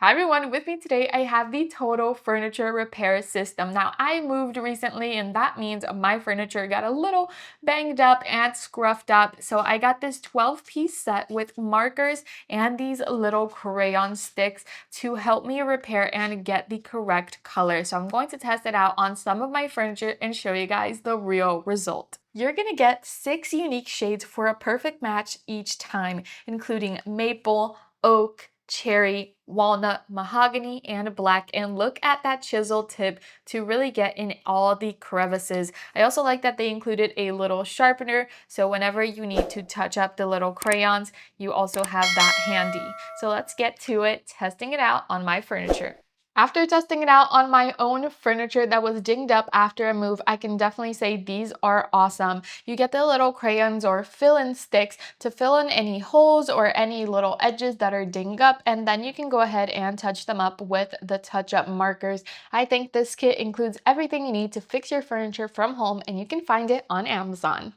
Hi everyone, with me today I have the Total Furniture Repair System. Now I moved recently and that means my furniture got a little banged up and scruffed up. So I got this 12-piece set with markers and these little crayon sticks to help me repair and get the correct color. So I'm going to test it out on some of my furniture and show you guys the real result. You're gonna get 6 unique shades for a perfect match each time, including maple, oak, cherry, walnut, mahogany, and black. And look at that chisel tip to really get in all the crevices. I also like that they included a little sharpener, so whenever you need to touch up the little crayons, you also have that handy. So let's get to it, testing it out on my furniture. After testing it out on my own furniture that was dinged up after a move, I can definitely say these are awesome. You get the little crayons or fill-in sticks to fill in any holes or any little edges that are dinged up, and then you can go ahead and touch them up with the touch-up markers. I think this kit includes everything you need to fix your furniture from home, and you can find it on Amazon.